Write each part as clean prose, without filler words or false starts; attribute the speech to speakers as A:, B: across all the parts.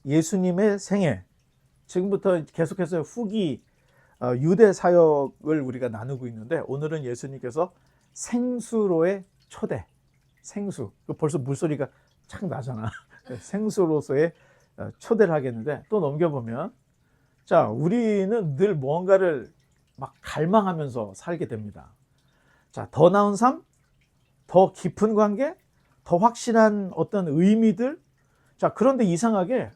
A: 예수님의 생애, 지금부터 계속해서 후기 유대 사역을 우리가 나누고 있는데, 오늘은 예수님께서 생수로의 초대, 생수, 벌써 물소리가 착 나잖아. 생수로서의 초대를 하겠는데, 또 넘겨보면, 자, 우리는 늘 무언가를 막 갈망하면서 살게 됩니다. 자, 더 나은 삶, 더 깊은 관계, 더 확실한 어떤 의미들. 자, 그런데 이상하게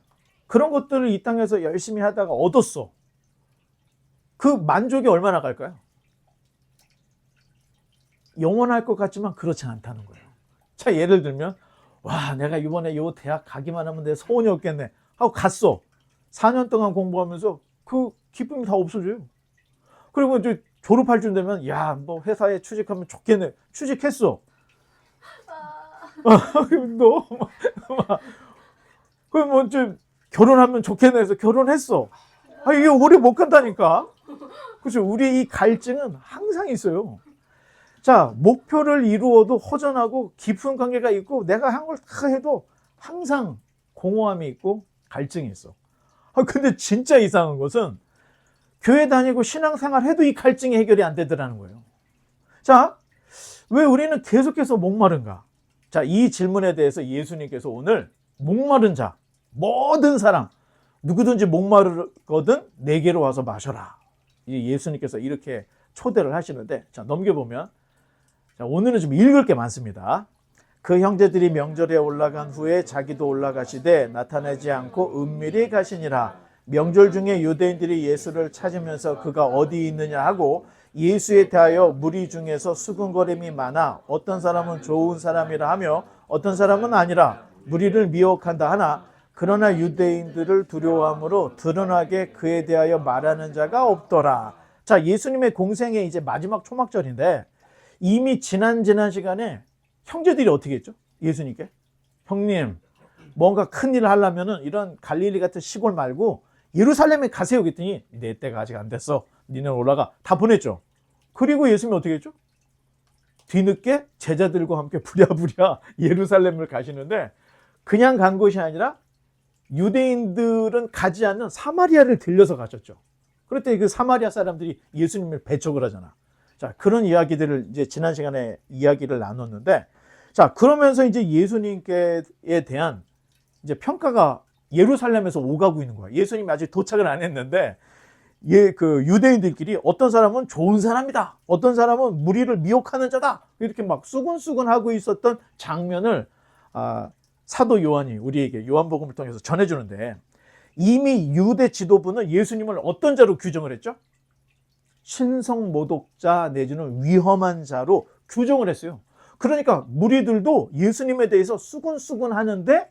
A: 그런 것들을 이 땅에서 열심히 하다가 얻었어. 그 만족이 얼마나 갈까요? 영원할 것 같지만 그렇지 않다는 거예요. 자, 예를 들면, 와, 내가 이번에 요 대학 가기만 하면 내 소원이 없겠네 하고 갔어. 4년 동안 공부하면서 그 기쁨이 다 없어져요. 그리고 이제 졸업할 쯤 되면, 야, 뭐 회사에 취직하면 좋겠네. 취직했어. 너, 그럼 뭐 좀 결혼하면 좋겠네 해서 결혼했어. 이게 오래 못 간다니까. 그렇죠. 우리 이 갈증은 항상 있어요. 자, 목표를 이루어도 허전하고 깊은 관계가 있고 내가 한 걸 다 해도 항상 공허함이 있고 갈증이 있어. 근데 진짜 이상한 것은 교회 다니고 신앙생활 해도 이 갈증이 해결이 안 되더라는 거예요. 자, 왜 우리는 계속해서 목마른가? 자, 이 질문에 대해서 예수님께서 오늘 목마른 자, 모든 사람, 누구든지 목마르거든 내게로 와서 마셔라. 예수님께서 이렇게 초대를 하시는데, 자, 넘겨보면, 자, 오늘은 좀 읽을 게 많습니다. 그 형제들이 명절에 올라간 후에 자기도 올라가시되 나타나지 않고 은밀히 가시니라. 명절 중에 유대인들이 예수를 찾으면서 그가 어디 있느냐 하고 예수에 대하여 무리 중에서 수군거림이 많아 어떤 사람은 좋은 사람이라 하며 어떤 사람은 아니라 무리를 미혹한다 하나, 그러나 유대인들을 두려워함으로 드러나게 그에 대하여 말하는 자가 없더라. 자, 예수님의 공생의 이제 마지막 초막절인데, 이미 지난 시간에 형제들이 어떻게 했죠? 예수님께, 형님, 뭔가 큰일을 하려면은 이런 갈릴리 같은 시골 말고 예루살렘에 가세요. 그랬더니 내 때가 아직 안 됐어. 니네 올라가. 다 보냈죠. 그리고 예수님이 어떻게 했죠? 뒤늦게 제자들과 함께 부랴부랴 예루살렘을 가시는데, 그냥 간 것이 아니라 유대인들은 가지 않는 사마리아를 들려서 가셨죠. 그랬더니 그 사마리아 사람들이 예수님을 배척을 하잖아. 자, 그런 이야기들을 이제 지난 시간에 이야기를 나눴는데, 자, 그러면서 이제 예수님께 대한 이제 평가가 예루살렘에서 오가고 있는 거야. 예수님이 아직 도착을 안 했는데, 그 유대인들끼리 어떤 사람은 좋은 사람이다, 어떤 사람은 무리를 미혹하는 자다, 이렇게 막 수군수군 하고 있었던 장면을 사도 요한이 우리에게 요한복음을 통해서 전해주는데, 이미 유대 지도부는 예수님을 어떤 자로 규정을 했죠? 신성모독자 내지는 위험한 자로 규정을 했어요. 그러니까 무리들도 예수님에 대해서 수군수군 하는데,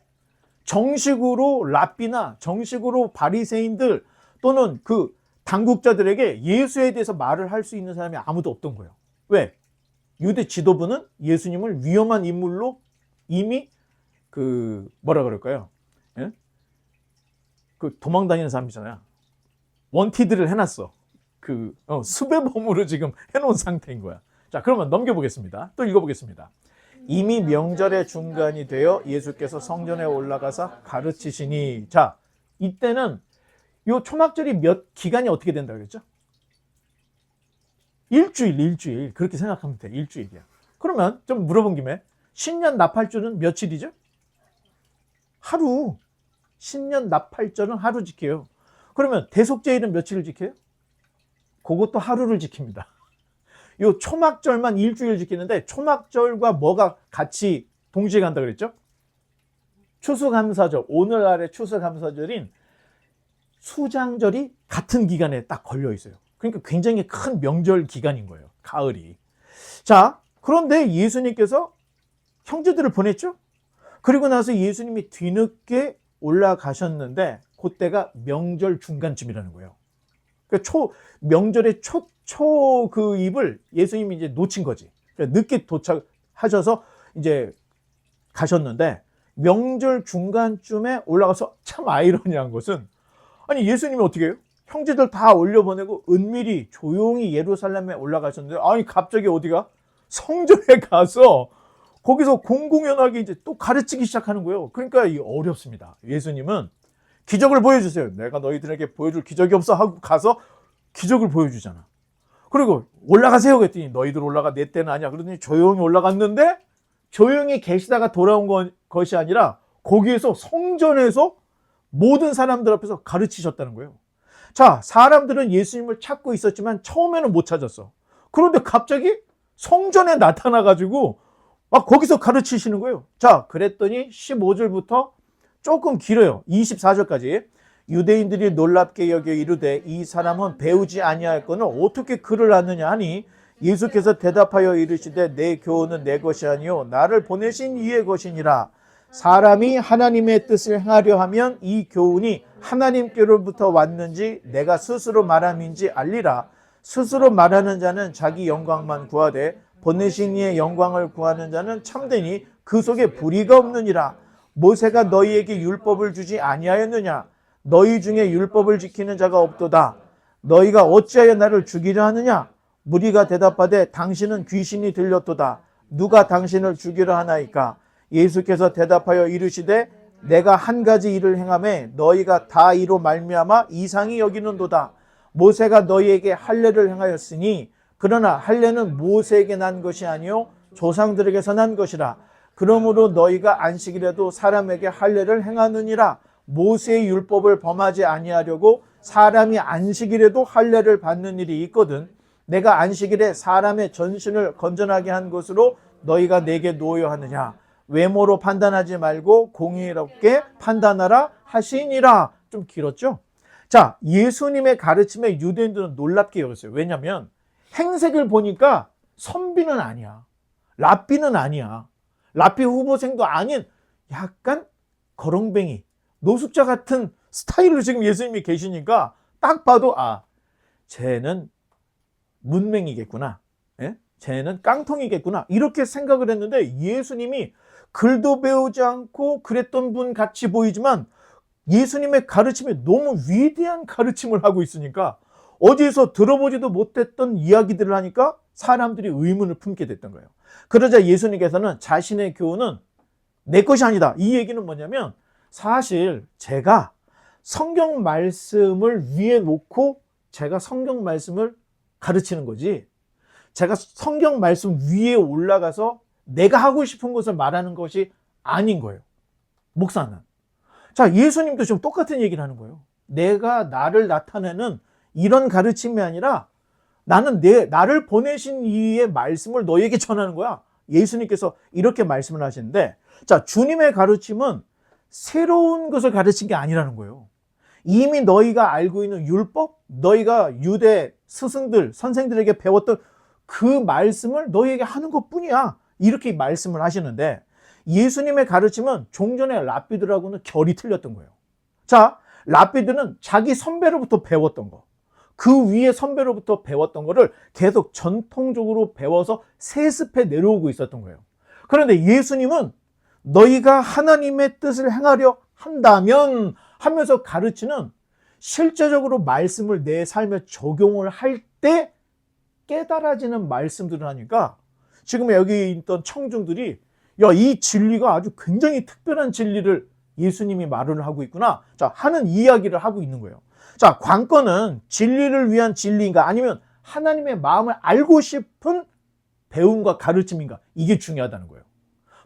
A: 정식으로 랍비나 정식으로 바리새인들 또는 그 당국자들에게 예수에 대해서 말을 할 수 있는 사람이 아무도 없던 거예요. 왜? 유대 지도부는 예수님을 위험한 인물로 이미 그 뭐라 그럴까요? 예? 그 도망다니는 사람이잖아요. 원티드를 해놨어. 그 수배범으로 지금 해놓은 상태인 거야. 자, 그러면 넘겨보겠습니다. 또 읽어보겠습니다. 이미 명절의 중간이 되어 예수께서 성전에 올라가서 가르치시니. 자, 이때는 요 초막절이 기간이 어떻게 된다고 그랬죠? 일주일. 그렇게 생각하면 돼. 일주일이야. 그러면 좀 물어본 김에, 신년 나팔절은 며칠이죠? 하루. 신년 나팔절은 하루 지켜요. 그러면 대속죄일은 며칠을 지켜요? 그것도 하루를 지킵니다. 요 초막절만 일주일 지키는데, 초막절과 뭐가 같이 동시에 간다 그랬죠? 추수감사절, 오늘날의 추수감사절인 수장절이 같은 기간에 딱 걸려 있어요. 그러니까 굉장히 큰 명절 기간인 거예요, 가을이. 자, 그런데 예수님께서 형제들을 보냈죠? 그리고 나서 예수님이 뒤늦게 올라가셨는데, 그때가 명절 중간쯤이라는 거예요. 그러니까 명절의 그 입을 예수님이 이제 놓친 거지. 그러니까 늦게 도착하셔서 이제 가셨는데, 명절 중간쯤에 올라가서, 참 아이러니한 것은, 아니 예수님이 어떻게 해요? 형제들 다 올려보내고 은밀히 조용히 예루살렘에 올라가셨는데, 아니 갑자기 어디가? 성전에 가서 거기서 공공연하게 이제 또 가르치기 시작하는 거예요. 그러니까 어렵습니다. 예수님은 기적을 보여주세요. 내가 너희들에게 보여줄 기적이 없어 하고 가서 기적을 보여주잖아. 그리고 올라가세요 그랬더니 너희들 올라가 내 때는 아니야. 그러더니 조용히 올라갔는데 조용히 계시다가 돌아온 것이 아니라 거기에서 성전에서 모든 사람들 앞에서 가르치셨다는 거예요. 자, 사람들은 예수님을 찾고 있었지만 처음에는 못 찾았어. 그런데 갑자기 성전에 나타나가지고 막 거기서 가르치시는 거예요. 자, 그랬더니 15절부터 조금 길어요. 24절까지. 유대인들이 놀랍게 여겨 이르되 이 사람은 배우지 아니하였거늘 어떻게 글을 아느냐 하니 예수께서 대답하여 이르시되 내 교훈은 내 것이 아니요 나를 보내신 이의 것이니라. 사람이 하나님의 뜻을 행하려 하면 이 교훈이 하나님께로부터 왔는지 내가 스스로 말함인지 알리라. 스스로 말하는 자는 자기 영광만 구하되 보내신 이의 영광을 구하는 자는 참되니 그 속에 불의가 없느니라. 모세가 너희에게 율법을 주지 아니하였느냐? 너희 중에 율법을 지키는 자가 없도다. 너희가 어찌하여 나를 죽이려 하느냐? 무리가 대답하되 당신은 귀신이 들렸도다. 누가 당신을 죽이려 하나이까? 예수께서 대답하여 이르시되 내가 한 가지 일을 행하매 너희가 다 이로 말미암아 이상히 여기는도다. 모세가 너희에게 할례를 행하였으니 그러나 할례는 모세에게 난 것이 아니요 조상들에게서 난 것이라. 그러므로 너희가 안식일에도 사람에게 할례를 행하느니라. 모세의 율법을 범하지 아니하려고 사람이 안식일에도 할례를 받는 일이 있거든. 내가 안식일에 사람의 전신을 건전하게 한 것으로 너희가 내게 노여하느냐. 외모로 판단하지 말고 공의롭게 판단하라 하시니라. 좀 길었죠? 자, 예수님의 가르침에 유대인들은 놀랍게 여겼어요. 왜냐하면 행색을 보니까 선비는 아니야. 랍비는 아니야. 랍비 후보생도 아닌 약간 거렁뱅이, 노숙자 같은 스타일로 지금 예수님이 계시니까 딱 봐도 쟤는 문맹이겠구나. 예? 쟤는 깡통이겠구나. 이렇게 생각을 했는데 예수님이 글도 배우지 않고 그랬던 분 같이 보이지만 예수님의 가르침이 너무 위대한 가르침을 하고 있으니까 어디에서 들어보지도 못했던 이야기들을 하니까 사람들이 의문을 품게 됐던 거예요. 그러자 예수님께서는 자신의 교훈은 내 것이 아니다. 이 얘기는 뭐냐면 사실 제가 성경 말씀을 위에 놓고 제가 성경 말씀을 가르치는 거지 제가 성경 말씀 위에 올라가서 내가 하고 싶은 것을 말하는 것이 아닌 거예요. 목사는. 자, 예수님도 지금 똑같은 얘기를 하는 거예요. 내가 나를 나타내는 이런 가르침이 아니라 나는 나를 보내신 이의 말씀을 너에게 전하는 거야. 예수님께서 이렇게 말씀을 하시는데, 자, 주님의 가르침은 새로운 것을 가르친 게 아니라는 거예요. 이미 너희가 알고 있는 율법, 너희가 유대 스승들, 선생들에게 배웠던 그 말씀을 너희에게 하는 것뿐이야. 이렇게 말씀을 하시는데 예수님의 가르침은 종전의 랍비들하고는 결이 틀렸던 거예요. 자, 랍비들은 자기 선배로부터 배웠던 거, 그 위에 선배로부터 배웠던 거를 계속 전통적으로 배워서 세습해 내려오고 있었던 거예요. 그런데 예수님은 너희가 하나님의 뜻을 행하려 한다면 하면서 가르치는 실제적으로 말씀을 내 삶에 적용을 할 때 깨달아지는 말씀들을 하니까 지금 여기 있던 청중들이 이 진리가 아주 굉장히 특별한 진리를 예수님이 말을 하고 있구나. 자, 하는 이야기를 하고 있는 거예요. 자, 관건은 진리를 위한 진리인가 아니면 하나님의 마음을 알고 싶은 배움과 가르침인가 이게 중요하다는 거예요.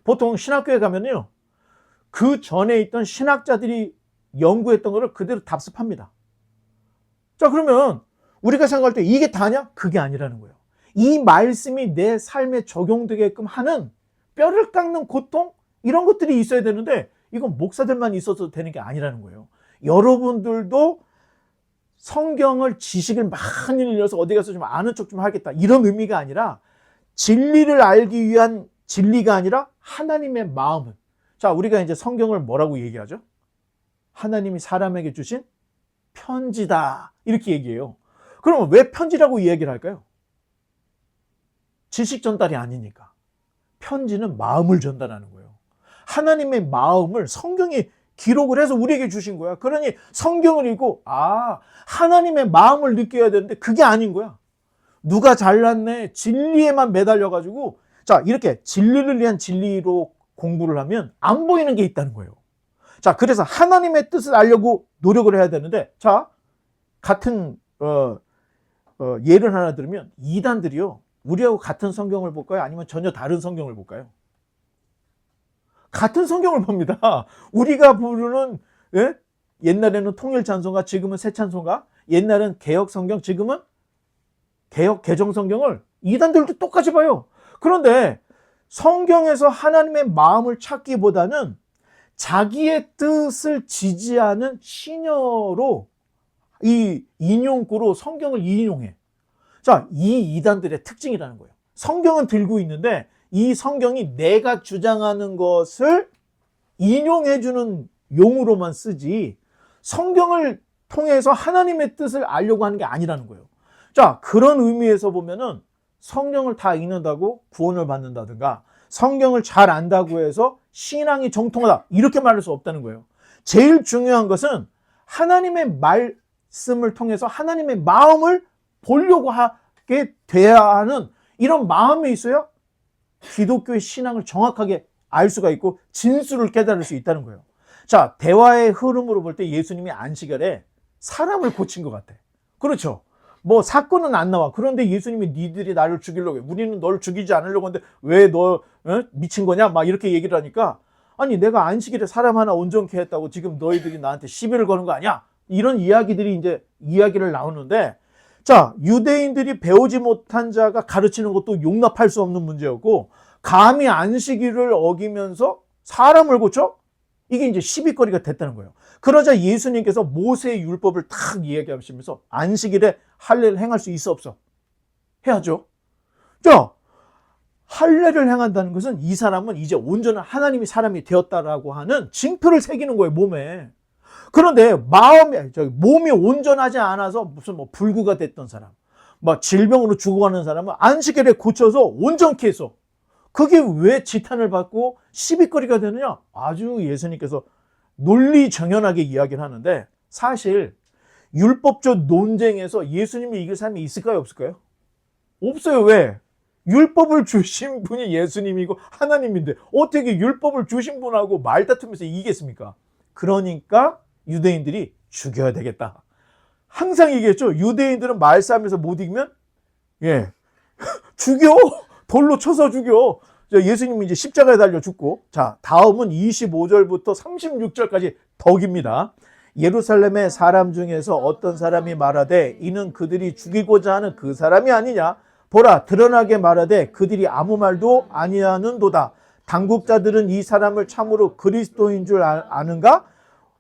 A: 보통 신학교에 가면요 그 전에 있던 신학자들이 연구했던 거를 그대로 답습합니다. 자, 그러면 우리가 생각할 때 이게 다냐? 그게 아니라는 거예요. 이 말씀이 내 삶에 적용되게끔 하는 뼈를 깎는 고통 이런 것들이 있어야 되는데 이건 목사들만 있어도 되는 게 아니라는 거예요. 여러분들도 성경을 지식을 많이 늘려서 어디 가서 좀 아는 척 좀 하겠다 이런 의미가 아니라 진리를 알기 위한 진리가 아니라 하나님의 마음을. 자, 우리가 이제 성경을 뭐라고 얘기하죠? 하나님이 사람에게 주신 편지다 이렇게 얘기해요. 그러면 왜 편지라고 이야기를 할까요? 지식 전달이 아니니까. 편지는 마음을 전달하는 거예요. 하나님의 마음을 성경이 기록을 해서 우리에게 주신 거야. 그러니 성경을 읽고 하나님의 마음을 느껴야 되는데 그게 아닌 거야. 누가 잘났네 진리에만 매달려가지고 자, 이렇게 진리를 위한 진리로 공부를 하면 안 보이는 게 있다는 거예요. 자, 그래서 하나님의 뜻을 알려고 노력을 해야 되는데, 자, 같은 예를 하나 들으면 이단들이요, 우리하고 같은 성경을 볼까요? 아니면 전혀 다른 성경을 볼까요? 같은 성경을 봅니다. 우리가 부르는, 예? 옛날에는 통일 찬송가, 지금은 새 찬송가, 옛날은 개혁 성경, 지금은 개혁 개정 성경을 이단들도 똑같이 봐요. 그런데 성경에서 하나님의 마음을 찾기보다는 자기의 뜻을 지지하는 신여로, 이 인용구로 성경을 인용해. 자, 이 이단들의 특징이라는 거예요. 성경은 들고 있는데 이 성경이 내가 주장하는 것을 인용해주는 용으로만 쓰지 성경을 통해서 하나님의 뜻을 알려고 하는 게 아니라는 거예요. 자, 그런 의미에서 보면은 성경을 다 읽는다고 구원을 받는다든가 성경을 잘 안다고 해서 신앙이 정통하다 이렇게 말할 수 없다는 거예요. 제일 중요한 것은 하나님의 말씀을 통해서 하나님의 마음을 보려고 하게 돼야 하는 이런 마음이 있어야 기독교의 신앙을 정확하게 알 수가 있고 진수를 깨달을 수 있다는 거예요. 자, 대화의 흐름으로 볼 때 예수님이 안식일에 사람을 고친 것 같아. 그렇죠? 뭐 사건은 안 나와. 그런데 예수님이 니들이 나를 죽이려고 해. 우리는 널 죽이지 않으려고 하는데 왜 너 미친 거냐? 막 이렇게 얘기를 하니까 아니 내가 안식일에 사람 하나 온전케 했다고 지금 너희들이 나한테 시비를 거는 거 아니야? 이런 이야기들이 이제 이야기를 나오는데 자, 유대인들이 배우지 못한 자가 가르치는 것도 용납할 수 없는 문제였고 감히 안식일을 어기면서 사람을 고쳐? 이게 이제 시비거리가 됐다는 거예요. 그러자 예수님께서 모세의 율법을 탁 이야기하시면서 안식일에 할례를 행할 수 있어 없어? 해야죠. 자, 할례를 행한다는 것은 이 사람은 이제 온전한 하나님이 사람이 되었다라고 하는 징표를 새기는 거예요, 몸에. 그런데 몸이 온전하지 않아서 무슨 뭐 불구가 됐던 사람, 막 질병으로 죽어가는 사람은 안식일에 고쳐서 온전케 해서 그게 왜 지탄을 받고 시비거리가 되느냐? 아주 예수님께서 논리정연하게 이야기를 하는데 사실 율법적 논쟁에서 예수님을 이길 사람이 있을까요? 없을까요? 없어요. 왜? 율법을 주신 분이 예수님이고 하나님인데 어떻게 율법을 주신 분하고 말다투면서 이기겠습니까? 그러니까 유대인들이 죽여야 되겠다. 항상 얘기했죠. 유대인들은 말싸움에서 못 이기면 죽여. 돌로 쳐서 죽여. 예수님이 이제 십자가에 달려 죽고 자, 다음은 25절부터 36절까지 덕입니다. 예루살렘의 사람 중에서 어떤 사람이 말하되 이는 그들이 죽이고자 하는 그 사람이 아니냐? 보라, 드러나게 말하되 그들이 아무 말도 아니하는도다. 당국자들은 이 사람을 참으로 그리스도인 줄 아는가?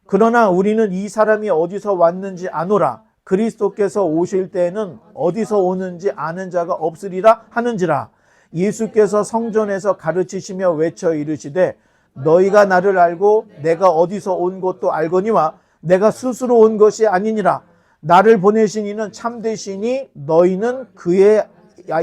A: 그러나 우리는 이 사람이 어디서 왔는지 아노라. 그리스도께서 오실 때에는 어디서 오는지 아는 자가 없으리라 하는지라. 예수께서 성전에서 가르치시며 외쳐 이르시되 너희가 나를 알고 내가 어디서 온 것도 알거니와 내가 스스로 온 것이 아니니라. 나를 보내신 이는 참되시니 너희는 그의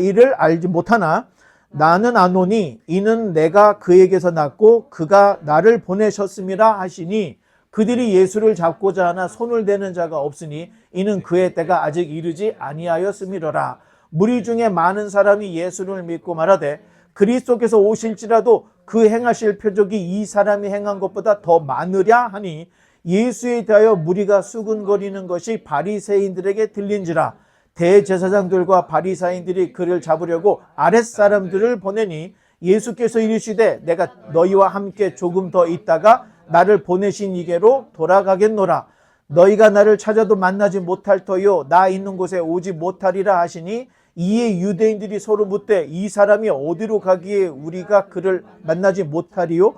A: 일을 알지 못하나 나는 아노니 이는 내가 그에게서 났고 그가 나를 보내셨음이라 하시니 그들이 예수를 잡고자 하나 손을 대는 자가 없으니 이는 그의 때가 아직 이르지 아니하였음이로라. 무리 중에 많은 사람이 예수를 믿고 말하되 그리스도께서 오실지라도 그 행하실 표적이 이 사람이 행한 것보다 더 많으랴 하니 예수에 대하여 무리가 수군거리는 것이 바리새인들에게 들린지라. 대제사장들과 바리새인들이 그를 잡으려고 아랫사람들을 보내니 예수께서 이르시되 내가 너희와 함께 조금 더 있다가 나를 보내신 이게로 돌아가겠노라. 너희가 나를 찾아도 만나지 못할 터요 나 있는 곳에 오지 못하리라 하시니 이에 유대인들이 서로 묻되 이 사람이 어디로 가기에 우리가 그를 만나지 못하리요?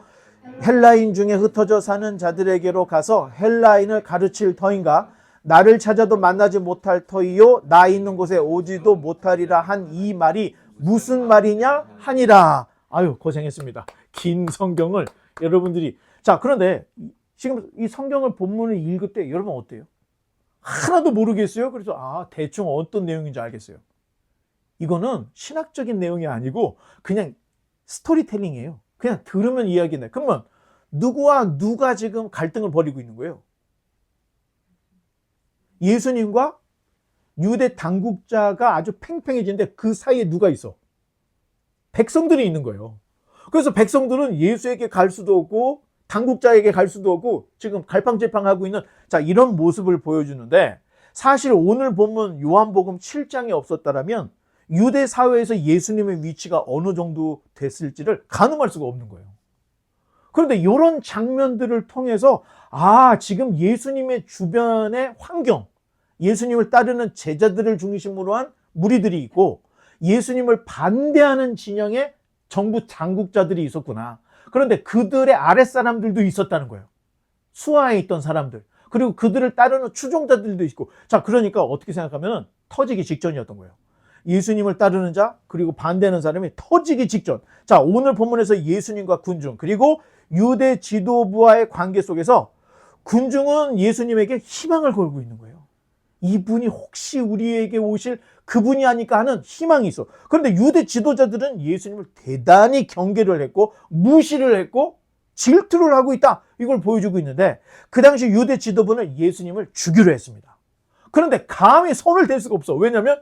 A: 헬라인 중에 흩어져 사는 자들에게로 가서 헬라인을 가르칠 터인가? 나를 찾아도 만나지 못할 터이요 나 있는 곳에 오지도 못하리라 한 이 말이 무슨 말이냐 하니라. 아유, 고생했습니다. 긴 성경을 여러분들이 자, 그런데 지금 이 성경을 본문을 읽을 때 여러분 어때요? 하나도 모르겠어요? 그래서 대충 어떤 내용인지 알겠어요. 이거는 신학적인 내용이 아니고 그냥 스토리텔링이에요. 그냥 들으면 이야기네. 그러면 누구와 누가 지금 갈등을 벌이고 있는 거예요? 예수님과 유대 당국자가 아주 팽팽해지는데 그 사이에 누가 있어? 백성들이 있는 거예요. 그래서 백성들은 예수에게 갈 수도 없고 당국자에게 갈 수도 없고 지금 갈팡질팡하고 있는 자 이런 모습을 보여주는데 사실 오늘 본문 요한복음 7장에 없었다라면 유대 사회에서 예수님의 위치가 어느 정도 됐을지를 가늠할 수가 없는 거예요. 그런데 이런 장면들을 통해서 지금 예수님의 주변의 환경, 예수님을 따르는 제자들을 중심으로 한 무리들이 있고 예수님을 반대하는 진영의 정부 당국자들이 있었구나. 그런데 그들의 아랫사람들도 있었다는 거예요. 수하에 있던 사람들. 그리고 그들을 따르는 추종자들도 있고. 자, 그러니까 어떻게 생각하면 터지기 직전이었던 거예요. 예수님을 따르는 자, 그리고 반대하는 사람이 터지기 직전. 자, 오늘 본문에서 예수님과 군중, 그리고 유대 지도부와의 관계 속에서 군중은 예수님에게 희망을 걸고 있는 거예요. 이분이 혹시 우리에게 오실 그분이 아닐까 하는 희망이 있어. 그런데 유대 지도자들은 예수님을 대단히 경계를 했고 무시를 했고 질투를 하고 있다. 이걸 보여주고 있는데 그 당시 유대 지도부는 예수님을 죽이려 했습니다. 그런데 감히 손을 댈 수가 없어. 왜냐하면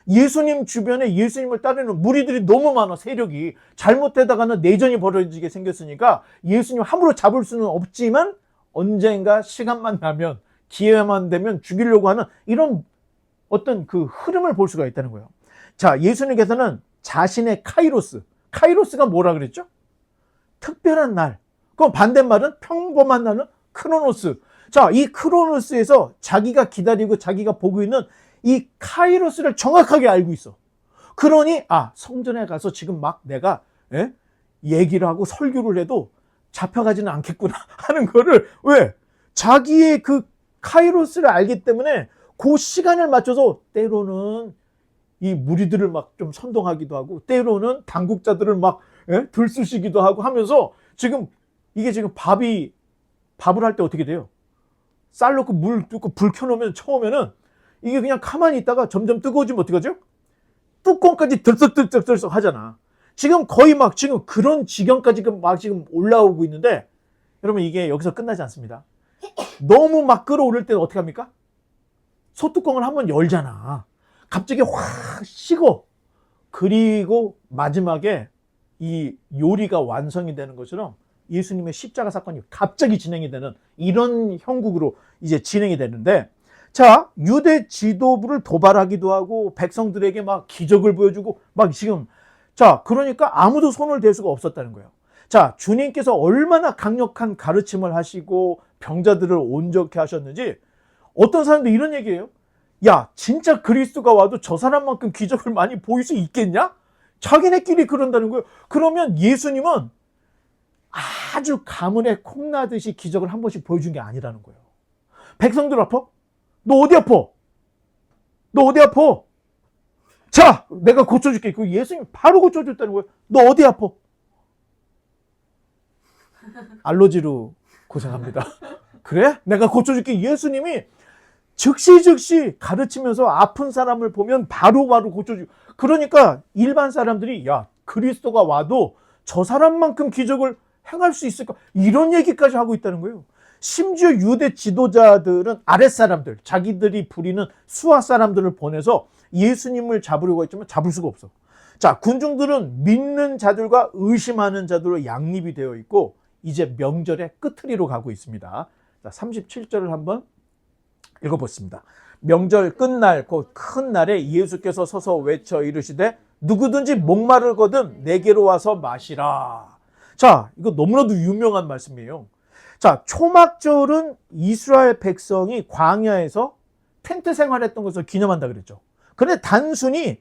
A: 예수님 주변에 예수님을 따르는 무리들이 너무 많아. 세력이 잘못되다가는 내전이 벌어지게 생겼으니까 예수님 함부로 잡을 수는 없지만 언젠가 시간만 나면 기회만 되면 죽이려고 하는 이런 어떤 그 흐름을 볼 수가 있다는 거예요. 자, 예수님께서는 자신의 카이로스가 뭐라 그랬죠? 특별한 날. 그럼 반대말은 평범한 날은 크로노스. 자, 이 크로노스에서 자기가 기다리고 자기가 보고 있는 이 카이로스를 정확하게 알고 있어. 그러니 성전에 가서 지금 막 내가 얘기를 하고 설교를 해도 잡혀가지는 않겠구나 하는 거를 왜? 자기의 그 카이로스를 알기 때문에 그 시간을 맞춰서 때로는 이 무리들을 막 좀 선동하기도 하고 때로는 당국자들을 막 들쑤시기도 하고 하면서 지금 이게 지금 밥을 할 때 어떻게 돼요? 쌀 넣고 물 넣고 불 켜놓으면 처음에는 이게 그냥 가만히 있다가 점점 뜨거워지면 어떡하죠? 뚜껑까지 들썩들썩 하잖아. 지금 거의 막 지금 그런 지경까지 막 지금 올라오고 있는데 여러분 이게 여기서 끝나지 않습니다. 너무 막 끌어오를 때는 어떻게 합니까? 소뚜껑을 한번 열잖아. 갑자기 확 식어. 그리고 마지막에 이 요리가 완성이 되는 것처럼 예수님의 십자가 사건이 갑자기 진행이 되는 이런 형국으로 이제 진행이 되는데 자, 유대 지도부를 도발하기도 하고 백성들에게 막 기적을 보여주고 막 지금 자, 그러니까 아무도 손을 댈 수가 없었다는 거예요. 자, 주님께서 얼마나 강력한 가르침을 하시고 병자들을 온전케 하셨는지 어떤 사람도 이런 얘기예요. 야, 진짜 그리스도가 와도 저 사람만큼 기적을 많이 보일 수 있겠냐? 자기네끼리 그런다는 거예요. 그러면 예수님은 아주 가문에 콩나듯이 기적을 한 번씩 보여준 게 아니라는 거예요. 백성들 아파? 너 어디 아파? 너 어디 아파? 자, 내가 고쳐줄게. 그 예수님이 바로 고쳐줬다는 거예요. 너 어디 아파? 알러지로 고생합니다. 그래? 내가 고쳐줄게. 예수님이 즉시 가르치면서 아픈 사람을 보면 바로바로 고쳐주고. 그러니까 일반 사람들이 야, 그리스도가 와도 저 사람만큼 기적을 행할 수 있을까? 이런 얘기까지 하고 있다는 거예요. 심지어 유대 지도자들은 아랫사람들, 자기들이 부리는 수하 사람들을 보내서 예수님을 잡으려고 했지만 잡을 수가 없어. 자, 군중들은 믿는 자들과 의심하는 자들로 양립이 되어 있고 이제 명절의 끝트리로 가고 있습니다. 자, 37절을 한번 읽어보겠습니다. 명절 끝날 곧 큰 날에 예수께서 서서 외쳐 이르시되 누구든지 목마르거든 내게로 와서 마시라. 자, 이거 너무나도 유명한 말씀이에요. 자, 초막절은 이스라엘 백성이 광야에서 텐트 생활했던 것을 기념한다 그랬죠. 그런데 단순히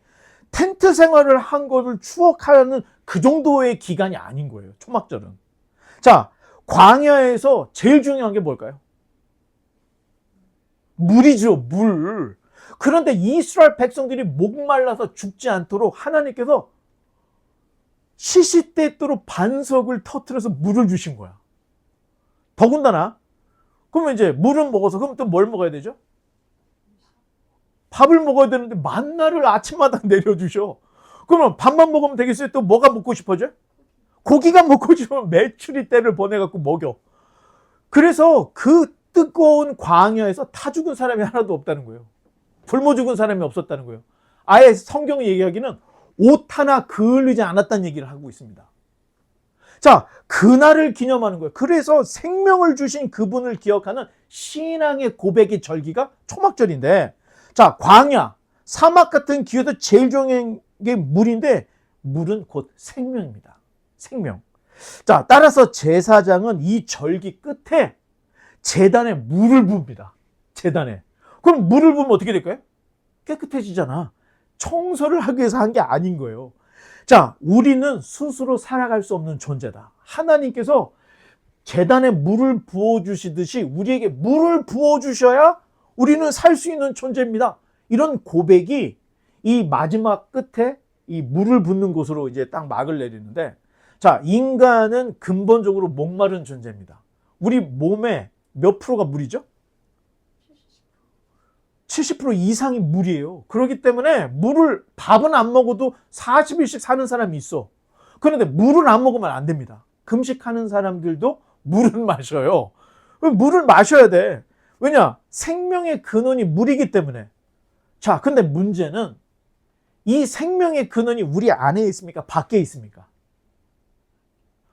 A: 텐트 생활을 한 것을 추억하는 그 정도의 기간이 아닌 거예요. 초막절은. 자, 광야에서 제일 중요한 게 뭘까요? 물이죠, 물. 그런데 이스라엘 백성들이 목말라서 죽지 않도록 하나님께서 시시때때로 반석을 터뜨려서 물을 주신 거야. 더군다나 그러면 이제 물은 먹어서 그럼 또 뭘 먹어야 되죠? 밥을 먹어야 되는데 만나를 아침마다 내려주셔. 그러면 밥만 먹으면 되겠어요? 또 뭐가 먹고 싶어져? 고기가 먹고 싶으면 메추리 떼를 보내갖고 먹여. 그래서 그 뜨거운 광야에서 타 죽은 사람이 하나도 없다는 거예요. 굶어 죽은 사람이 없었다는 거예요. 아예 성경이 얘기하기는 옷 하나 그을리지 않았다는 얘기를 하고 있습니다. 자, 그날을 기념하는 거예요. 그래서 생명을 주신 그분을 기억하는 신앙의 고백의 절기가 초막절인데, 자, 광야, 사막 같은 기후에도 제일 중요한 게 물인데, 물은 곧 생명입니다. 생명. 자, 따라서 제사장은 이 절기 끝에 제단에 물을 부읍니다. 제단에. 그럼 물을 부으면 어떻게 될까요? 깨끗해지잖아. 청소를 하기 위해서 한 게 아닌 거예요. 자, 우리는 스스로 살아갈 수 없는 존재다. 하나님께서 제단에 물을 부어주시듯이 우리에게 물을 부어주셔야 우리는 살 수 있는 존재입니다. 이런 고백이 이 마지막 끝에 이 물을 붓는 곳으로 이제 딱 막을 내리는데, 자, 인간은 근본적으로 목마른 존재입니다. 우리 몸에 몇 프로가 물이죠? 70% 이상이 물이에요. 그렇기 때문에 밥은 안 먹어도 40일씩 사는 사람이 있어. 그런데 물은 안 먹으면 안 됩니다. 금식하는 사람들도 물은 마셔요. 물을 마셔야 돼. 왜냐? 생명의 근원이 물이기 때문에. 자, 근데 문제는 이 생명의 근원이 우리 안에 있습니까? 밖에 있습니까?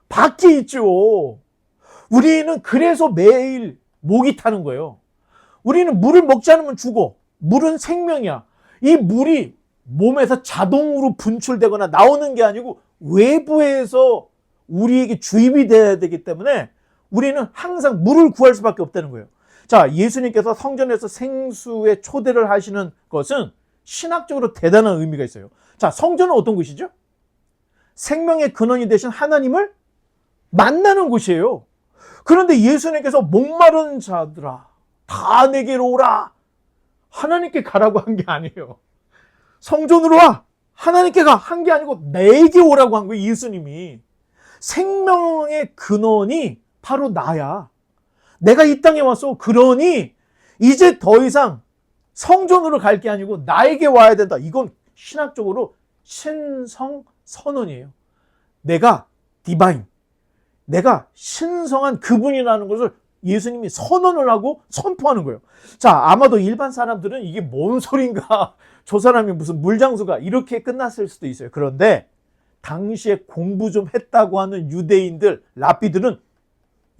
A: 밖에 있죠. 우리는 그래서 매일 목이 타는 거예요. 우리는 물을 먹지 않으면 죽어. 물은 생명이야. 이 물이 몸에서 자동으로 분출되거나 나오는 게 아니고 외부에서 우리에게 주입이 돼야 되기 때문에 우리는 항상 물을 구할 수밖에 없다는 거예요. 자, 예수님께서 성전에서 생수에 초대를 하시는 것은 신학적으로 대단한 의미가 있어요. 자, 성전은 어떤 곳이죠? 생명의 근원이 되신 하나님을 만나는 곳이에요. 그런데 예수님께서 목마른 자들아 다 내게로 오라. 하나님께 가라고 한 게 아니에요. 성전으로 와. 하나님께 가. 한 게 아니고 내게 오라고 한 거예요. 예수님이. 생명의 근원이 바로 나야. 내가 이 땅에 왔어. 그러니 이제 더 이상 성전으로 갈 게 아니고 나에게 와야 된다. 이건 신학적으로 신성 선언이에요. 내가 디바인, 내가 신성한 그분이라는 것을 예수님이 선언을 하고 선포하는 거예요. 자, 아마도 일반 사람들은 이게 뭔 소린가, 저 사람이 무슨 물장수가, 이렇게 끝났을 수도 있어요. 그런데 당시에 공부 좀 했다고 하는 유대인들, 랍비들은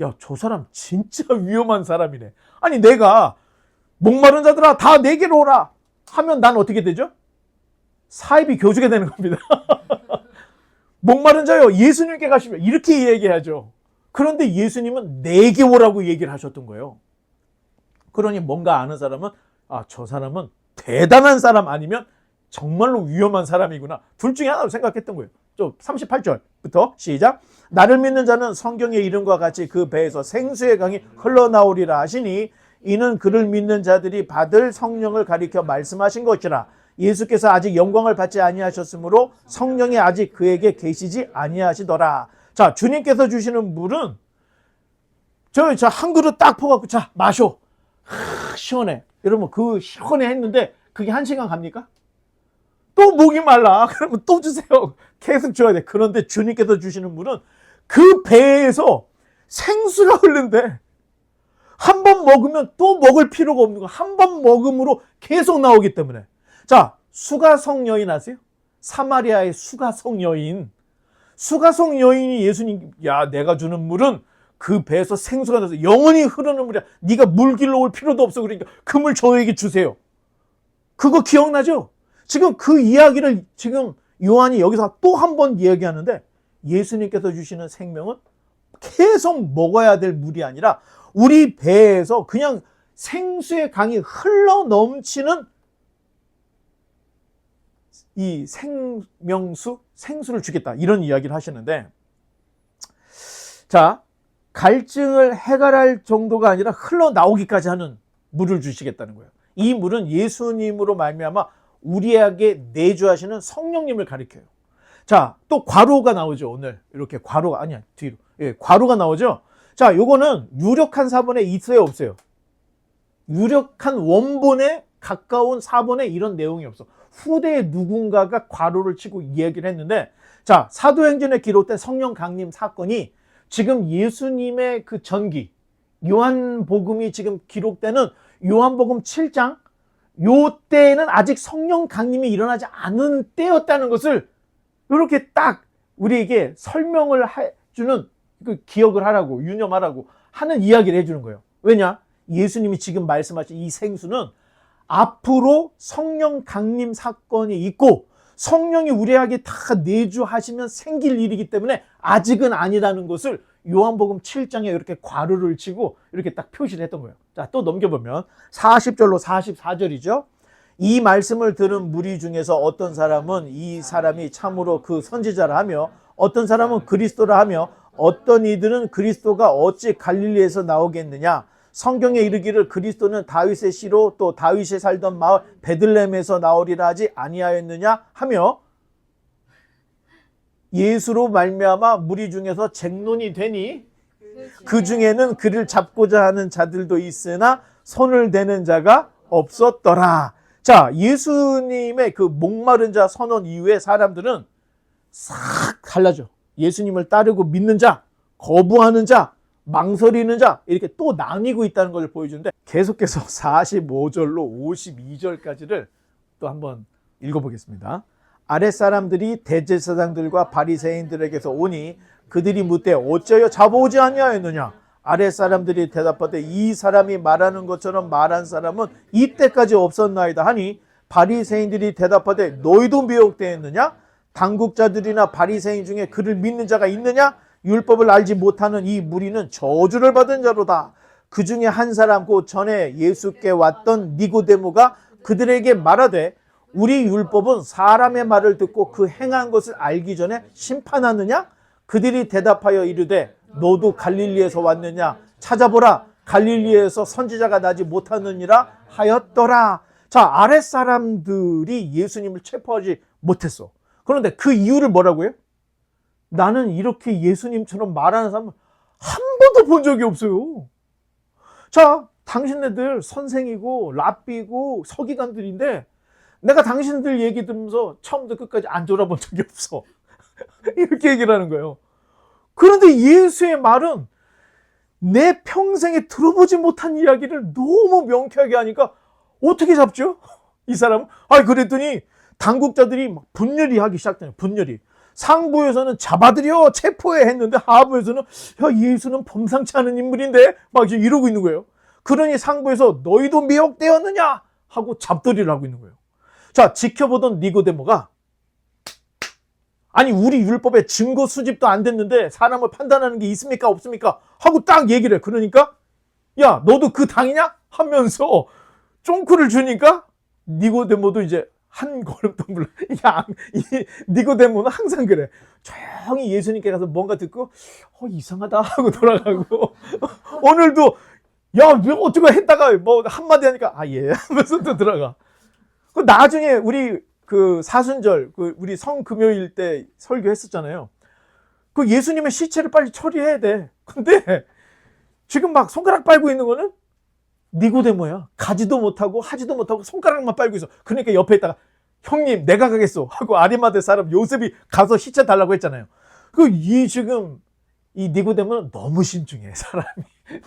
A: 야, 저 사람 진짜 위험한 사람이네. 아니, 내가 목마른 자들아 다 내게로 오라 하면 난 어떻게 되죠? 사입이 교주가 되는 겁니다. 목마른 자요, 예수님께 가시면 이렇게 얘기하죠. 그런데 예수님은 내게 오라고 얘기를 하셨던 거예요. 그러니 뭔가 아는 사람은 저 사람은 대단한 사람 아니면 정말로 위험한 사람이구나. 둘 중에 하나로 생각했던 거예요. 좀 38절부터 시작. 나를 믿는 자는 성경의 이름과 같이 그 배에서 생수의 강이 흘러나오리라 하시니 이는 그를 믿는 자들이 받을 성령을 가리켜 말씀하신 것이라. 예수께서 아직 영광을 받지 아니하셨으므로 성령이 아직 그에게 계시지 아니하시더라. 자, 주님께서 주시는 물은 저 한 그릇 딱 퍼갖고 자 마셔. 시원해. 여러분 그 시원해 했는데 그게 1시간 갑니까? 또 목이 말라. 그러면 또 주세요. 계속 줘야 돼. 그런데 주님께서 주시는 물은 그 배에서 생수가 흐른대. 한 번 먹으면 또 먹을 필요가 없는 거. 한 번 먹음으로 계속 나오기 때문에. 자, 수가성 여인 아세요? 사마리아의 수가성 여인. 수가성 여인이 예수님, 야, 내가 주는 물은 그 배에서 생수가 나서 영원히 흐르는 물이야. 네가 물 길러 올 필요도 없어. 그러니까 그 물 저에게 주세요. 그거 기억나죠? 지금 그 이야기를 지금 요한이 여기서 또 한 번 이야기하는데 예수님께서 주시는 생명은 계속 먹어야 될 물이 아니라 우리 배에서 그냥 생수의 강이 흘러 넘치는 이 생수를 주겠다. 이런 이야기를 하시는데, 자, 갈증을 해결할 정도가 아니라 흘러나오기까지 하는 물을 주시겠다는 거예요. 이 물은 예수님으로 말미암아 우리에게 내주하시는 성령님을 가리켜요. 자, 또 괄호가 나오죠. 오늘 이렇게 괄호가 아니야, 뒤로. 예, 괄호가 나오죠. 자, 요거는 유력한 사본에 있어요, 없어요? 유력한 원본에 가까운 사본에 이런 내용이 없어. 후대에 누군가가 괄호를 치고 이야기를 했는데, 자, 사도행전에 기록된 성령 강림 사건이 지금 예수님의 그 전기, 요한복음이 지금 기록되는 요한복음 7장, 요 때에는 아직 성령 강림이 일어나지 않은 때였다는 것을 이렇게 딱 우리에게 설명을 주는 그 기억을 하라고, 유념하라고 하는 이야기를 해주는 거예요. 왜냐? 예수님이 지금 말씀하신 이 생수는 앞으로 성령 강림 사건이 있고 성령이 우리에게 다 내주하시면 생길 일이기 때문에 아직은 아니라는 것을 요한복음 7장에 이렇게 괄호를 치고 이렇게 딱 표시를 했던 거예요. 자, 또 넘겨보면 40절로 44절이죠. 이 말씀을 들은 무리 중에서 어떤 사람은 이 사람이 참으로 그 선지자라 하며 어떤 사람은 그리스도라 하며 어떤 이들은 그리스도가 어찌 갈릴리에서 나오겠느냐, 성경에 이르기를 그리스도는 다윗의 씨로 또 다윗이 살던 마을 베들레헴에서 나오리라 하지 아니하였느냐 하며 예수로 말미암아 무리 중에서 쟁론이 되니 그 중에는 그를 잡고자 하는 자들도 있으나 손을 대는 자가 없었더라. 자, 예수님의 그 목마른 자 선언 이후에 사람들은 싹 갈라져. 예수님을 따르고 믿는 자, 거부하는 자, 망설이는 자, 이렇게 또 나뉘고 있다는 걸 보여주는데 계속해서 45절로 52절까지를 또 한번 읽어보겠습니다. 아랫사람들이 대제사장들과 바리새인들에게서 오니 그들이 묻되 어찌하여 잡아오지 아니하였느냐. 아랫사람들이 대답하되 이 사람이 말하는 것처럼 말한 사람은 이때까지 없었나이다 하니 바리새인들이 대답하되 너희도 미혹되었느냐. 당국자들이나 바리새인 중에 그를 믿는 자가 있느냐. 율법을 알지 못하는 이 무리는 저주를 받은 자로다. 그 중에 한 사람 곧 전에 예수께 왔던 니고데모가 그들에게 말하되 우리 율법은 사람의 말을 듣고 그 행한 것을 알기 전에 심판하느냐? 그들이 대답하여 이르되 너도 갈릴리에서 왔느냐? 찾아보라. 갈릴리에서 선지자가 나지 못하느니라 하였더라. 자, 아랫사람들이 예수님을 체포하지 못했어. 그런데 그 이유를 뭐라고 해요? 나는 이렇게 예수님처럼 말하는 사람은 한 번도 본 적이 없어요. 자, 당신네들 선생이고 랍비고 서기관들인데 내가 당신들 얘기 들으면서 처음부터 끝까지 안 돌아본 적이 없어. 이렇게 얘기를 하는 거예요. 그런데 예수의 말은 내 평생에 들어보지 못한 이야기를 너무 명쾌하게 하니까 어떻게 잡죠? 이 사람은? 그랬더니 당국자들이 막 분열이 하기 시작해요. 분열이. 상부에서는 잡아들여 체포해 했는데 하부에서는 야, 예수는 범상치 않은 인물인데 막 이러고 있는 거예요. 그러니 상부에서 너희도 미혹되었느냐 하고 잡돌이를 하고 있는 거예요. 자, 지켜보던 니고데모가 아니 우리 율법에 증거 수집도 안 됐는데 사람을 판단하는 게 있습니까 없습니까 하고 딱 얘기를 해. 그러니까 야 너도 그 당이냐 하면서 쫑크를 주니까 니고데모도 이제 한 걸음도 물러. 이 니고데모는 항상 그래. 조용히 예수님께 가서 뭔가 듣고 이상하다 하고 돌아가고 오늘도 야 어쩌고 했다가 뭐 한마디 하니까 예 하면서 또 들어가. 그 나중에 우리 그 사순절 우리 성금요일 때 설교했었잖아요. 그 예수님의 시체를 빨리 처리해야 돼. 근데 지금 막 손가락 빨고 있는 거는 니고데모야. 가지도 못하고 하지도 못하고 손가락만 빨고 있어. 그러니까 옆에 있다가 형님 내가 가겠어 하고 아리마대 사람 요셉이 가서 시체 달라고 했잖아요. 지금 이 니고데모는 너무 신중해. 사람이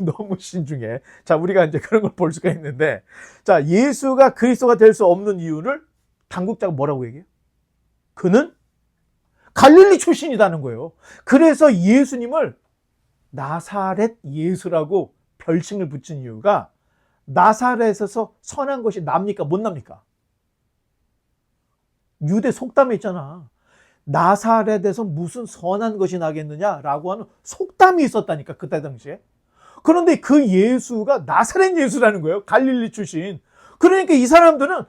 A: 너무 신중해. 자, 우리가 이제 그런 걸 볼 수가 있는데, 자, 예수가 그리스도가 될 수 없는 이유를 당국자가 뭐라고 얘기해요? 그는 갈릴리 출신이라는 거예요. 그래서 예수님을 나사렛 예수라고 별칭을 붙인 이유가 나사렛에서 선한 것이 납니까? 못 납니까? 유대 속담에 있잖아. 나사렛에서 무슨 선한 것이 나겠느냐라고 하는 속담이 있었다니까, 그때 당시에. 그런데 그 예수가 나사렛 예수라는 거예요. 갈릴리 출신. 그러니까 이 사람들은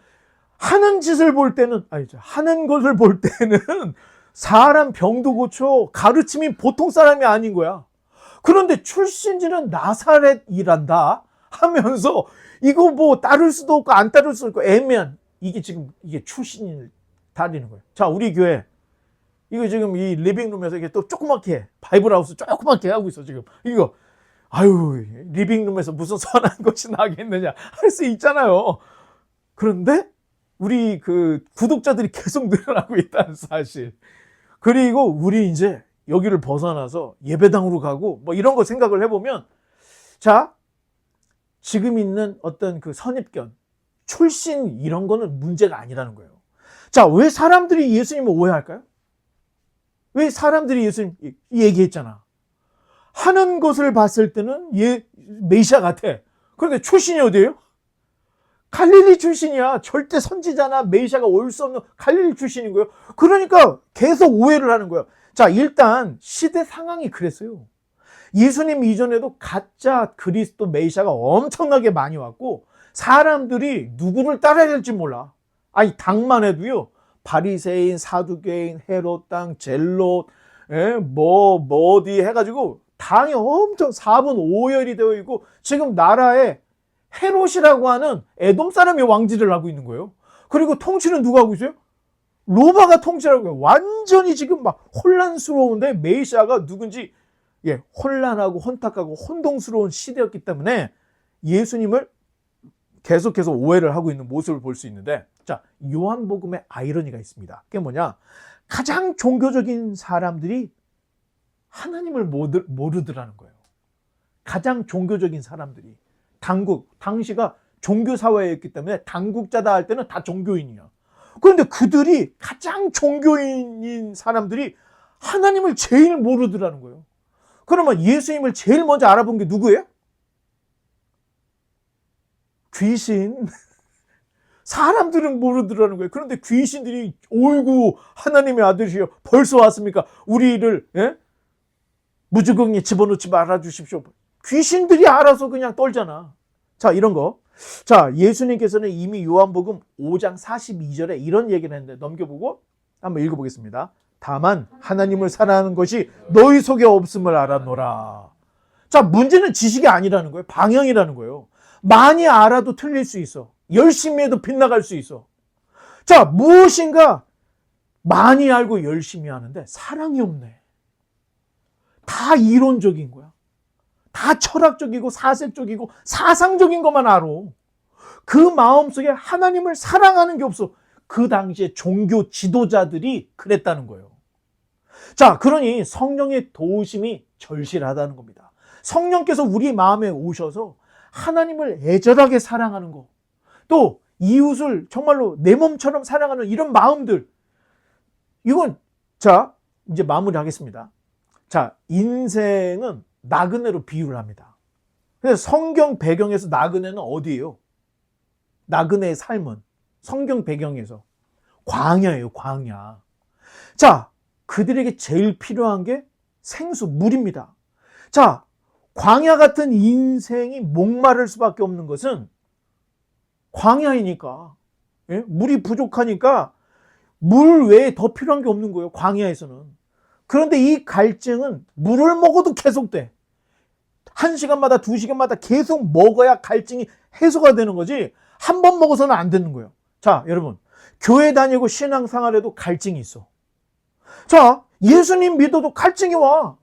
A: 하는 짓을 볼 때는, 하는 것을 볼 때는 사람 병도 고쳐 가르침이 보통 사람이 아닌 거야. 그런데 출신지는 나사렛이란다 하면서 이거 뭐 따를 수도 없고 안 따를 수도 없고 애매한 이게 출신을 다리는 거예요. 자, 우리 교회 이거 지금 이 리빙룸에서 이게 또 조그맣게 바이블하우스 조그맣게 하고 있어 지금. 이거 리빙룸에서 무슨 선한 것이 나겠느냐 할 수 있잖아요. 그런데 우리 그 구독자들이 계속 늘어나고 있다는 사실. 그리고 우리 이제 여기를 벗어나서 예배당으로 가고 뭐 이런 거 생각을 해보면, 자, 지금 있는 어떤 그 선입견, 출신 이런 거는 문제가 아니라는 거예요. 자, 왜 사람들이 예수님을 오해할까요? 왜 사람들이 예수님 얘기했잖아. 하는 것을 봤을 때는 메시아 같아. 그런데 출신이 어디예요? 갈릴리 출신이야. 절대 선지자나 메시아가 올 수 없는 갈릴리 출신인 거예요. 그러니까 계속 오해를 하는 거예요. 자, 일단 시대 상황이 그랬어요. 예수님 이전에도 가짜 그리스도 메시아가 엄청나게 많이 왔고 사람들이 누구를 따라야 될지 몰라. 아니, 당만 해도요. 바리새인, 사두개인, 헤롯 당, 젤롯, 어디 해가지고 당이 엄청 4분 5열이 되어 있고 지금 나라에 헤롯이라고 하는 에돔 사람이 왕지를 하고 있는 거예요. 그리고 통치는 누가 하고 있어요? 로마가 통치하고 있어요. 완전히 지금 막 혼란스러운데 메시아가 누군지 혼란하고 혼탁하고 혼동스러운 시대였기 때문에 예수님을 계속해서 오해를 하고 있는 모습을 볼 수 있는데, 자, 요한복음에 아이러니가 있습니다. 그게 뭐냐? 가장 종교적인 사람들이 하나님을 모르더라는 거예요. 가장 종교적인 사람들이. 당시가 종교사회였기 때문에 당국자다 할 때는 다 종교인이야. 그런데 그들이 가장 종교인인 사람들이 하나님을 제일 모르더라는 거예요. 그러면 예수님을 제일 먼저 알아본 게 누구예요? 귀신. 사람들은 모르더라는 거예요. 그런데 귀신들이 어이구 하나님의 아들이요 벌써 왔습니까? 우리를 무주경에 집어넣지 말아주십시오. 귀신들이 알아서 그냥 떨잖아. 자, 이런 거. 자, 예수님께서는 이미 요한복음 5장 42절에 이런 얘기를 했는데 넘겨보고 한번 읽어보겠습니다. 다만 하나님을 사랑하는 것이 너희 속에 없음을 알아노라. 자, 문제는 지식이 아니라는 거예요. 방향이라는 거예요. 많이 알아도 틀릴 수 있어. 열심히 해도 빗나갈 수 있어. 자, 무엇인가 많이 알고 열심히 하는데 사랑이 없네. 다 이론적인 거야. 다 철학적이고 사색적이고 사상적인 것만 알아. 그 마음속에 하나님을 사랑하는 게 없어. 그 당시에 종교 지도자들이 그랬다는 거예요. 자, 그러니 성령의 도우심이 절실하다는 겁니다. 성령께서 우리 마음에 오셔서 하나님을 애절하게 사랑하는 거, 또 이웃을 정말로 내 몸처럼 사랑하는 이런 마음들, 이건 자, 이제 마무리하겠습니다. 자, 인생은 나그네로 비유를 합니다. 그래서 성경 배경에서 나그네는 어디예요? 나그네의 삶은 성경 배경에서 광야예요, 광야. 자, 그들에게 제일 필요한 게 생수, 물입니다. 자, 광야 같은 인생이 목마를 수밖에 없는 것은 광야이니까, 물이 부족하니까 물 외에 더 필요한 게 없는 거예요, 광야에서는. 그런데 이 갈증은 물을 먹어도 계속돼. 1시간마다 2시간마다 계속 먹어야 갈증이 해소가 되는 거지 한 번 먹어서는 안 되는 거예요. 자, 여러분, 교회 다니고 신앙생활에도 갈증이 있어. 자, 예수님 믿어도 갈증이 와.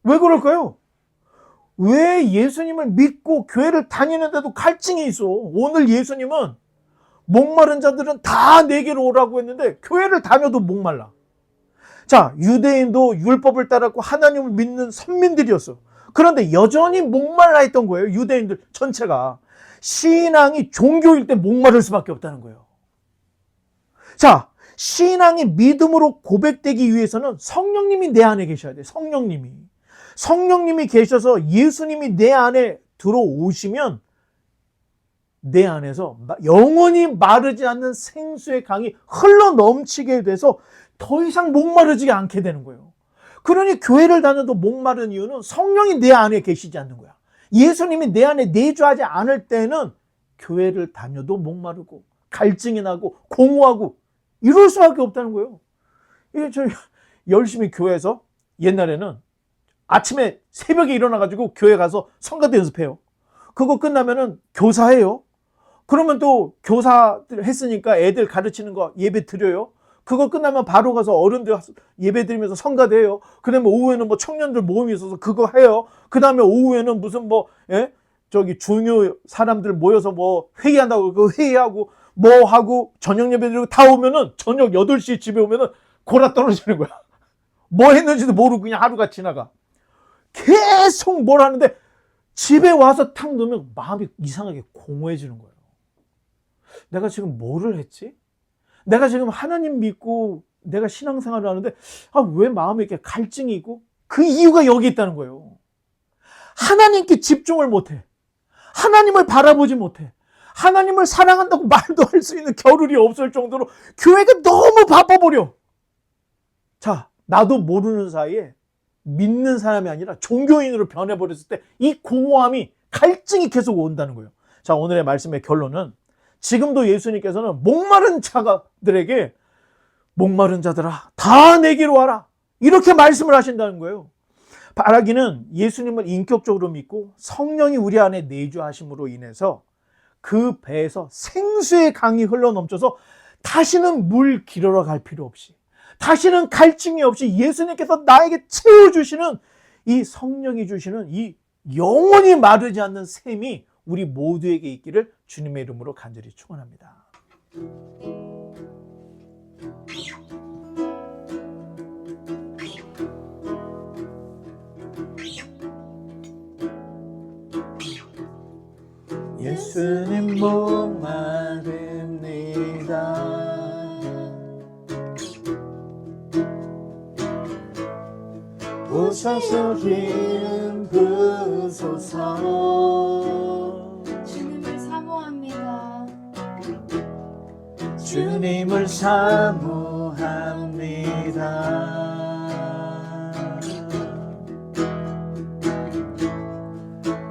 A: 왜 그럴까요? 왜 예수님을 믿고 교회를 다니는데도 갈증이 있어? 오늘 예수님은 목마른 자들은 다 내게로 오라고 했는데 교회를 다녀도 목말라. 자, 유대인도 율법을 따랐고 하나님을 믿는 선민들이었어. 그런데 여전히 목말라 했던 거예요. 유대인들 전체가. 신앙이 종교일 때 목마를 수밖에 없다는 거예요. 자, 신앙이 믿음으로 고백되기 위해서는 성령님이 내 안에 계셔야 돼. 성령님이 계셔서 예수님이 내 안에 들어오시면 내 안에서 영원히 마르지 않는 생수의 강이 흘러 넘치게 돼서 더 이상 목마르지 않게 되는 거예요. 그러니 교회를 다녀도 목마른 이유는 성령이 내 안에 계시지 않는 거야. 예수님이 내 안에 내주하지 않을 때는 교회를 다녀도 목마르고 갈증이 나고 공허하고 이럴 수밖에 없다는 거예요. 이게 저 열심히 교회에서 옛날에는 아침에 새벽에 일어나가지고 교회 가서 성가대 연습해요. 그거 끝나면은 교사해요. 그러면 또 교사들 했으니까 애들 가르치는 거 예배 드려요. 그거 끝나면 바로 가서 어른들 예배 드리면서 성가대요. 그 다음에 오후에는 뭐 청년들 모임이 있어서 그거 해요. 그 다음에 오후에는 무슨 중요 사람들 모여서 뭐 회의한다고 그 회의하고 뭐 하고 저녁 예배 드리고 다 오면은 저녁 8시에 집에 오면은 골아 떨어지는 거야. 뭐 했는지도 모르고 그냥 하루가 지나가. 계속 뭘 하는데 집에 와서 탁 놓으면 마음이 이상하게 공허해지는 거예요. 내가 지금 뭐를 했지? 내가 지금 하나님 믿고 내가 신앙생활을 하는데 왜 마음에 이렇게 갈증이 있고 그 이유가 여기 있다는 거예요. 하나님께 집중을 못해. 하나님을 바라보지 못해. 하나님을 사랑한다고 말도 할 수 있는 겨를이 없을 정도로 교회가 너무 바빠버려. 자, 나도 모르는 사이에 믿는 사람이 아니라 종교인으로 변해버렸을 때 이 공허함이, 갈증이 계속 온다는 거예요. 자, 오늘의 말씀의 결론은 지금도 예수님께서는 목마른 자들에게 목마른 자들아 다 내게로 와라, 이렇게 말씀을 하신다는 거예요. 바라기는 예수님을 인격적으로 믿고 성령이 우리 안에 내주하심으로 인해서 그 배에서 생수의 강이 흘러넘쳐서 다시는 물 길어러 갈 필요 없이, 다시는 갈증이 없이 예수님께서 나에게 채워주시는 이 성령이 주시는 이 영원히 마르지 않는 샘이 우리 모두에게 있기를 주님의 이름으로 간절히 축원합니다. 예수님 목마릅니다. 오셔서 기름 부으소서.
B: 주님을 사모합니다.
A: 주님을 사모합니다.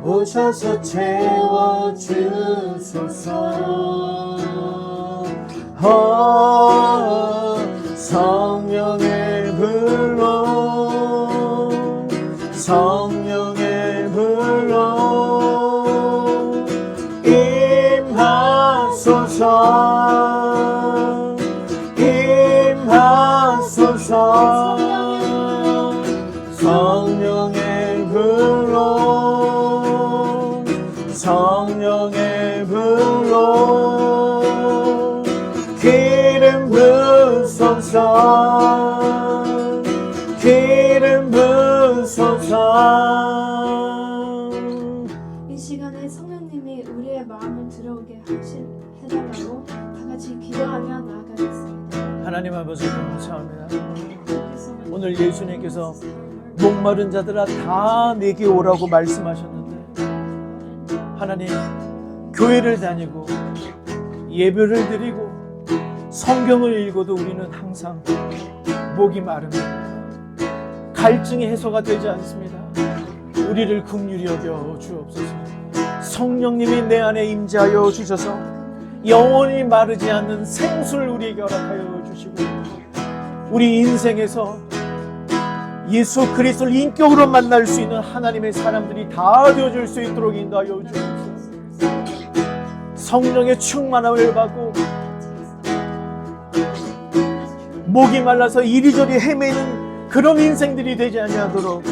A: 오셔서 채워주소서. 성령의 불로, 성령의 불로 임하소서. 임하소서. 성령의 불로, 성령의 불로 기름 부으소서. 기름 부으소서.
B: 이 시간에 성령님이 우리의 마음을 들어오게 해달라고 다 같이 기도하며 나아가겠습니다.
A: 하나님 아버지 감사합니다. 오늘 예수님께서 목마른 자들아 다 내게 오라고 말씀하셨는데, 하나님, 교회를 다니고 예배를 드리고 성경을 읽어도 우리는 항상 목이 마릅니다. 갈증이 해소가 되지 않습니다. 우리를 긍휼히 여겨 주옵소서. 성령님이 내 안에 임재하여 주셔서 영원히 마르지 않는 생수를 우리에게 허락하여 주시고, 우리 인생에서 예수 그리스도를 인격으로 만날 수 있는 하나님의 사람들이 다 되어줄 수 있도록 인도하여 주옵소서. 성령의 충만함을 받고 목이 말라서 이리저리 헤매는 그런 인생들이 되지 아니하도록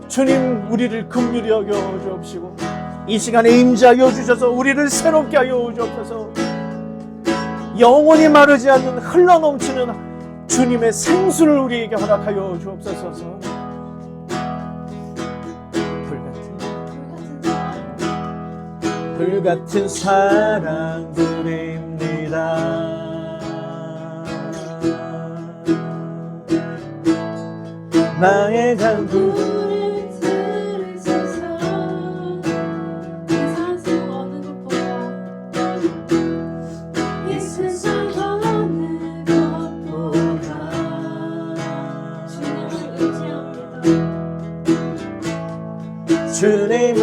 A: 주님 우리를 긍휼히 여겨 주옵시고, 이 시간에 임재하여 주셔서 우리를 새롭게 하여 주옵소서. 영원히 마르지 않는 흘러넘치는 주님의 생수를 우리에게 허락하여 주옵소서. 불같은 사랑 드립니다. 나의 간구를
B: 들으소서. 이 세상 어느 것보다, 이 세상 어느 것보다 주님을 의지합니다.
A: 주님을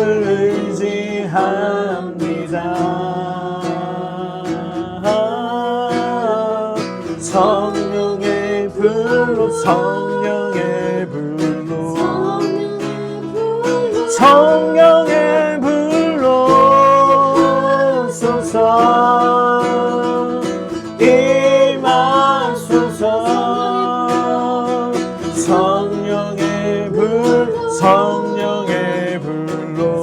A: 의지합니다. 성령의 불로, 성령의 불로, 성령의 불로 쏘서. 임하소서. 성령의 불, 성령의 불로,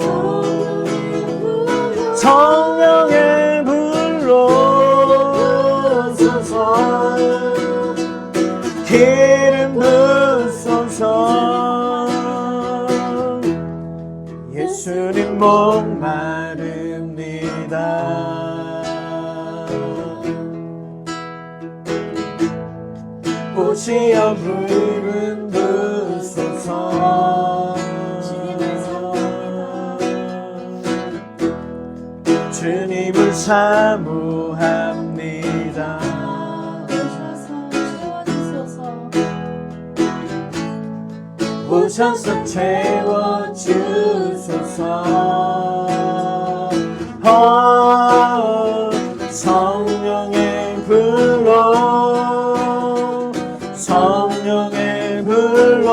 A: 성령의 불로 쏘서. 기름 부으소서. 예수님 목마릅니다. 오시어 불은 부으소서. 사모합니다. 오셔서 채워주소서. 성령의 불로 성령의 불로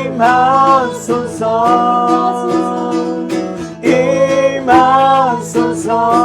A: 임하소서. 임하소서.